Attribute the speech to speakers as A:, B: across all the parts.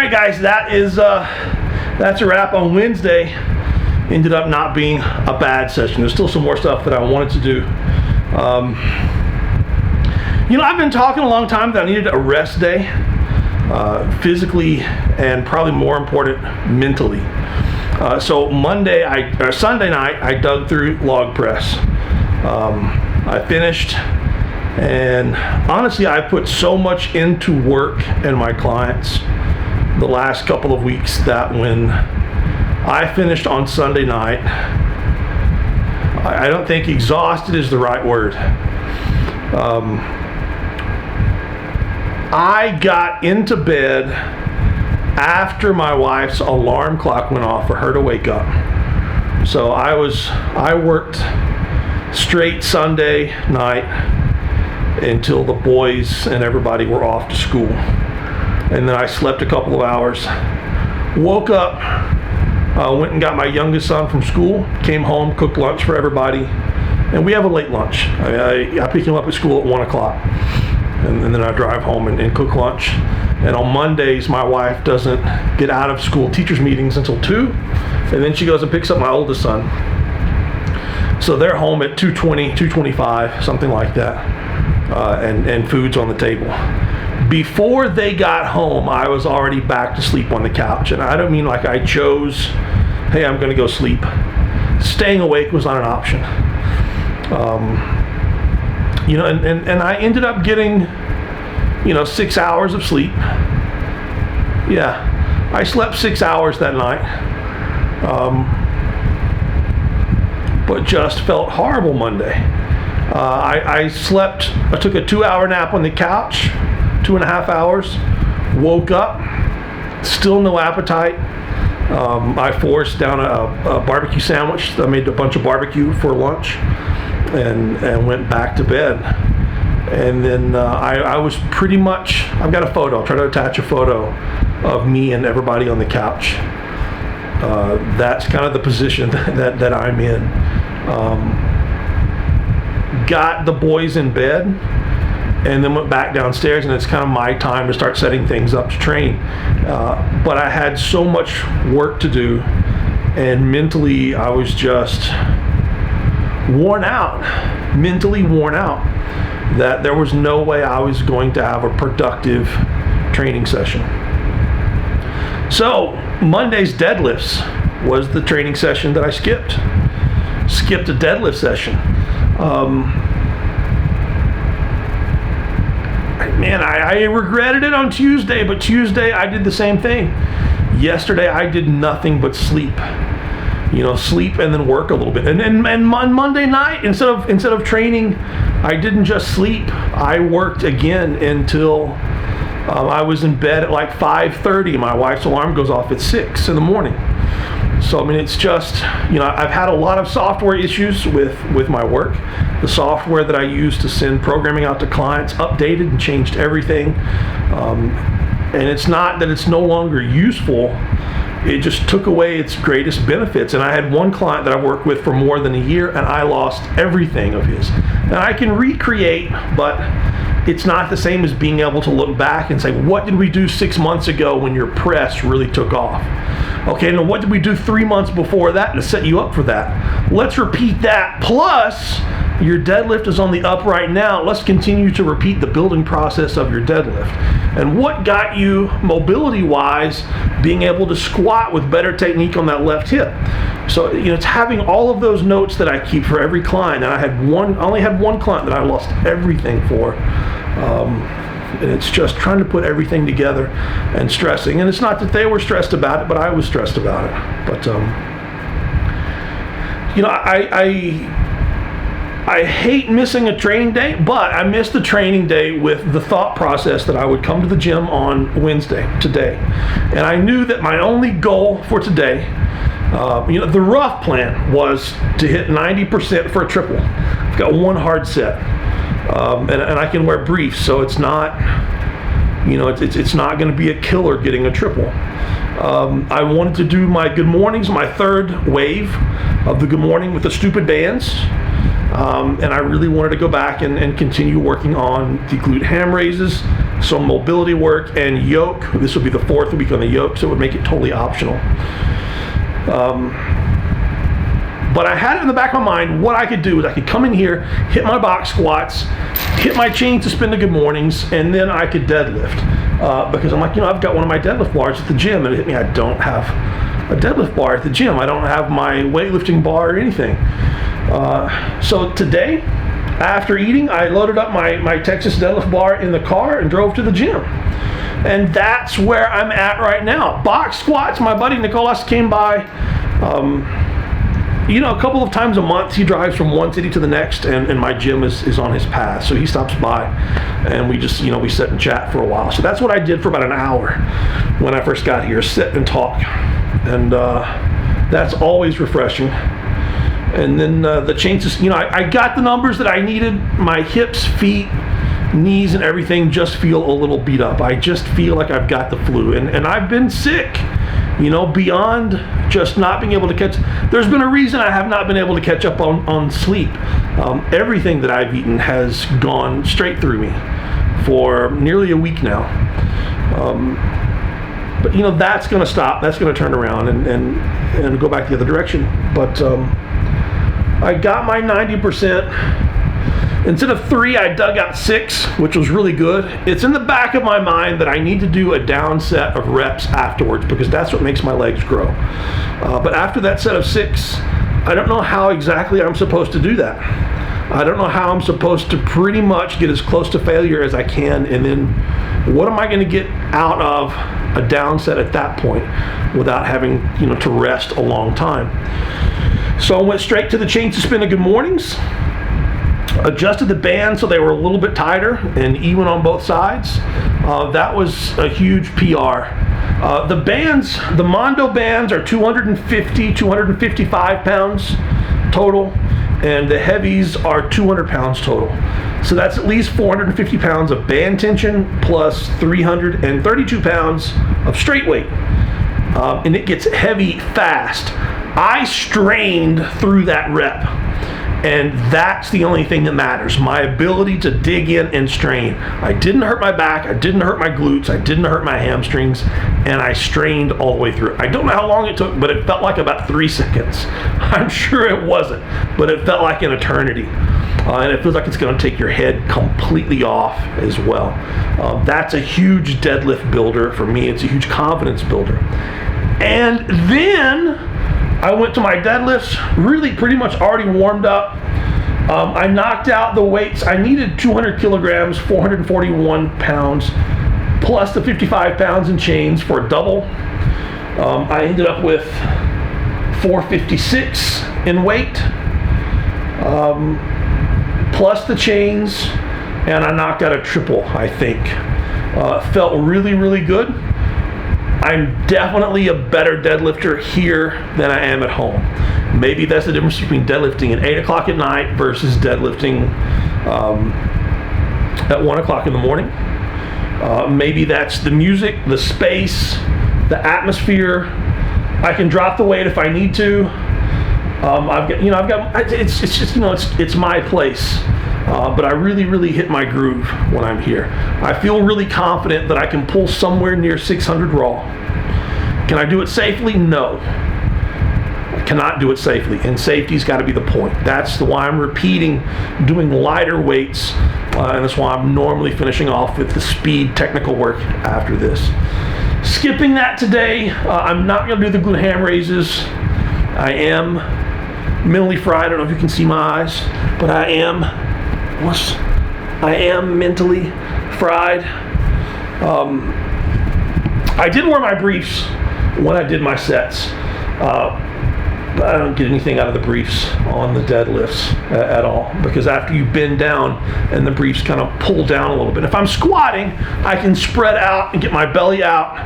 A: right, guys, that's a wrap on Wednesday. Ended up not being a bad session. There's still some more stuff that I wanted to do. I've been talking a long time that I needed a rest day, physically and probably more important, mentally. So Sunday night, I dug through log press. I finished, and honestly, I put so much into work and my clients the last couple of weeks that when I finished on Sunday night, I don't think exhausted is the right word. I got into bed after my wife's alarm clock went off for her to wake up. So I worked straight Sunday night until the boys and everybody were off to school. And then I slept a couple of hours, woke up, went and got my youngest son from school, came home, cooked lunch for everybody, and we have a late lunch. I pick him up at school at 1 o'clock, and then I drive home and cook lunch. And on Mondays, my wife doesn't get out of school teachers meetings until 2, and then she goes and picks up my oldest son. So they're home at 2:20, 2:25, something like that, and food's on the table. Before they got home, I was already back to sleep on the couch. And I don't mean like I chose, hey, I'm going to go sleep. Staying awake was not an option. And I ended up getting, 6 hours of sleep. Yeah, I slept 6 hours that night. But just felt horrible Monday. I took a 2-hour nap on the couch. 2.5 hours, woke up, still no appetite. I forced down a barbecue sandwich. I made a bunch of barbecue for lunch and went back to bed. And then I was pretty much, I've got a photo, I'll try to attach a photo of me and everybody on the couch. That's kind of the position that I'm in. Got the boys in bed, and then went back downstairs, and it's kind of my time to start setting things up to train. But I had so much work to do, and mentally I was just worn out, mentally worn out, that there was no way I was going to have a productive training session. So Monday's deadlifts was the training session that I skipped a deadlift session. I regretted it on Tuesday, but Tuesday I did the same thing. Yesterday I did nothing but sleep. Sleep and then work a little bit. And on Monday night, instead of training, I didn't just sleep. I worked again until I was in bed at like 5:30. My wife's alarm goes off at 6 in the morning. So it's just, I've had a lot of software issues with my work. The software that I use to send programming out to clients updated and changed everything. And it's not that it's no longer useful. It just took away its greatest benefits. And I had one client that I worked with for more than a year, and I lost everything of his. And I can recreate, but it's not the same as being able to look back and say, what did we do 6 months ago when your press really took off? Okay, now what did we do 3 months before that to set you up for that? Let's repeat that. Plus, your deadlift is on the up right now. Let's continue to repeat the building process of your deadlift. And what got you mobility-wise, being able to squat with better technique on that left hip? So, it's having all of those notes that I keep for every client. And I only had one client that I lost everything for. And it's just trying to put everything together and stressing. And it's not that they were stressed about it, but I was stressed about it. But, I hate missing a training day, but I missed the training day with the thought process that I would come to the gym on Wednesday, today. And I knew that my only goal for today, the rough plan was to hit 90% for a triple. I've got one hard set. And I can wear briefs, so it's not, it's not going to be a killer getting a triple. I wanted to do my good mornings, my third wave of the good morning with the stupid bands. And I really wanted to go back and continue working on the glute ham raises, some mobility work, and yoke. This would be the 4th week on the yoke, so it would make it totally optional. But I had it in the back of my mind, what I could do is I could come in here, hit my box squats, hit my chain suspended good mornings, and then I could deadlift. Because I'm like, I've got one of my deadlift bars at the gym, and it hit me, I don't have a deadlift bar at the gym. I don't have my weightlifting bar or anything. So today, after eating, I loaded up my Texas deadlift bar in the car and drove to the gym. And that's where I'm at right now. Box squats, my buddy Nicolas came by. A couple of times a month he drives from one city to the next, and my gym is on his path. So he stops by and we just, we sit and chat for a while. So that's what I did for about an hour when I first got here, sit and talk. And that's always refreshing. And then the changes, I got the numbers that I needed. My hips, feet, knees, and everything just feel a little beat up. I just feel like I've got the flu. And I've been sick. Beyond just not being able to catch, there's been a reason I have not been able to catch up on sleep. Everything that I've eaten has gone straight through me for nearly a week now. But that's going to stop. That's going to turn around and go back the other direction. But I got my 90%. Instead of 3, I dug out 6, which was really good. It's in the back of my mind that I need to do a down set of reps afterwards because that's what makes my legs grow. But after that set of 6, I don't know how exactly I'm supposed to do that. I don't know how I'm supposed to pretty much get as close to failure as I can, and then what am I going to get out of a down set at that point without having to rest a long time. So I went straight to the chain suspended good mornings. Adjusted the bands so they were a little bit tighter and even on both sides. That was a huge PR. The bands, the Mondo bands are 250, 255 pounds total, and the heavies are 200 pounds total. So that's at least 450 pounds of band tension plus 332 pounds of straight weight. And it gets heavy fast. I strained through that rep. And that's the only thing that matters, my ability to dig in and strain. I didn't hurt my back, I didn't hurt my glutes, I didn't hurt my hamstrings, and I strained all the way through. I don't know how long it took, but it felt like about 3 seconds. I'm sure it wasn't, but it felt like an eternity. And it feels like it's going to take your head completely off as well. That's a huge deadlift builder for me. It's a huge confidence builder. And then I went to my deadlifts, really pretty much already warmed up. I knocked out the weights. I needed 200 kilograms, 441 pounds, plus the 55 pounds in chains for a double. I ended up with 456 in weight, plus the chains, and I knocked out a triple, I think. Felt really, really good. I'm definitely a better deadlifter here than I am at home. Maybe that's the difference between deadlifting at 8 o'clock at night versus deadlifting at 1 o'clock in the morning. Maybe that's the music, the space, the atmosphere. I can drop the weight if I need to. It's my place. But I really hit my groove when I'm here. I feel really confident that I can pull somewhere near 600 raw. Can I do it safely? No. I cannot do it safely, and safety's got to be the point. That's why I'm repeating, doing lighter weights, and that's why I'm normally finishing off with the speed technical work after this. Skipping that today, I'm not going to do the glute ham raises. I am mentally fried. I don't know if you can see my eyes, but I am mentally fried. I did wear my briefs when I did my sets, but I don't get anything out of the briefs on the deadlifts at all, because after you bend down and the briefs kind of pull down a little bit. If I'm squatting, I can spread out and get my belly out,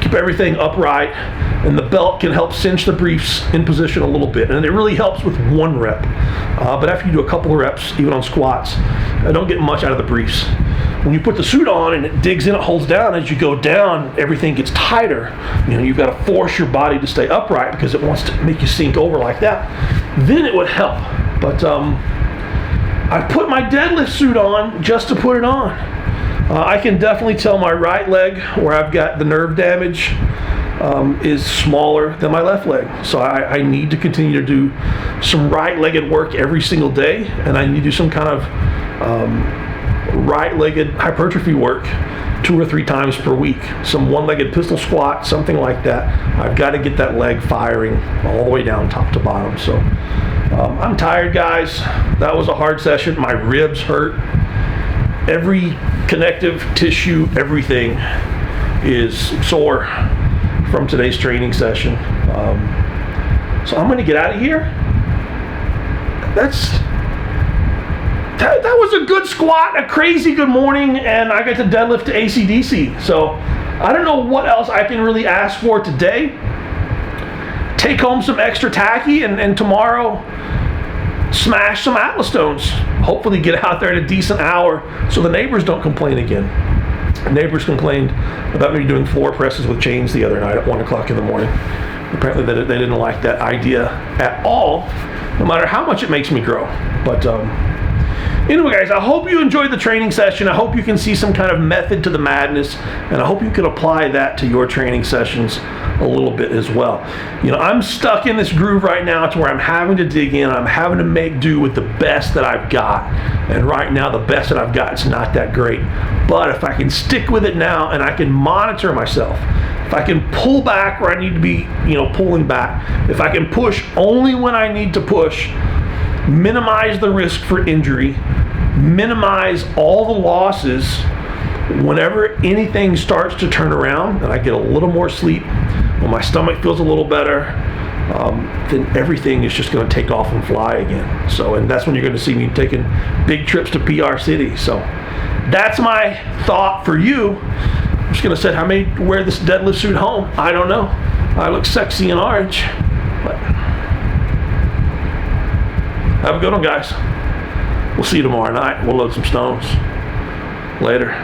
A: keep everything upright, and the belt can help cinch the briefs in position a little bit, and it really helps with 1 rep. But after you do a couple of reps, even on squats, I don't get much out of the briefs. When you put the suit on and it digs in, it holds down, as you go down, everything gets tighter. You've got to force your body to stay upright because it wants to make you sink over like that. Then it would help. But I put my deadlift suit on just to put it on. I can definitely tell my right leg, where I've got the nerve damage, is smaller than my left leg. So I need to continue to do some right-legged work every single day, and I need to do some kind of right-legged hypertrophy work 2 or 3 times per week. Some one-legged pistol squat, something like that. I've got to get that leg firing all the way down top to bottom. So I'm tired, guys. That was a hard session. My ribs hurt. Every connective tissue, everything is sore from today's training session. So I'm going to get out of here. That was a good squat, a crazy good morning, and I got to deadlift to AC/DC. So I don't know what else I can really ask for today. Take home some extra tacky, and tomorrow smash some Atlas stones. Hopefully get out there in a decent hour so the neighbors don't complain again. Neighbors complained about me doing floor presses with chains the other night at 1 o'clock in the morning. Apparently they didn't like that idea at all, no matter how much it makes me grow. But anyway, guys, I hope you enjoyed the training session. I hope you can see some kind of method to the madness, and I hope you can apply that to your training sessions a little bit as well. You know, I'm stuck in this groove right now to where I'm having to dig in. I'm having to make do with the best that I've got. And right now, the best that I've got is not that great. But if I can stick with it now and I can monitor myself, if I can pull back where I need to be, pulling back, if I can push only when I need to push, minimize the risk for injury, minimize all the losses, whenever anything starts to turn around and I get a little more sleep, when my stomach feels a little better, then everything is just going to take off and fly again. So, and that's when you're going to see me taking big trips to PR City. So that's my thought for you. I'm just going to say I may wear this deadlift suit home. I don't know. I look sexy in orange. But have a good one, guys. We'll see you tomorrow night. We'll load some stones. Later.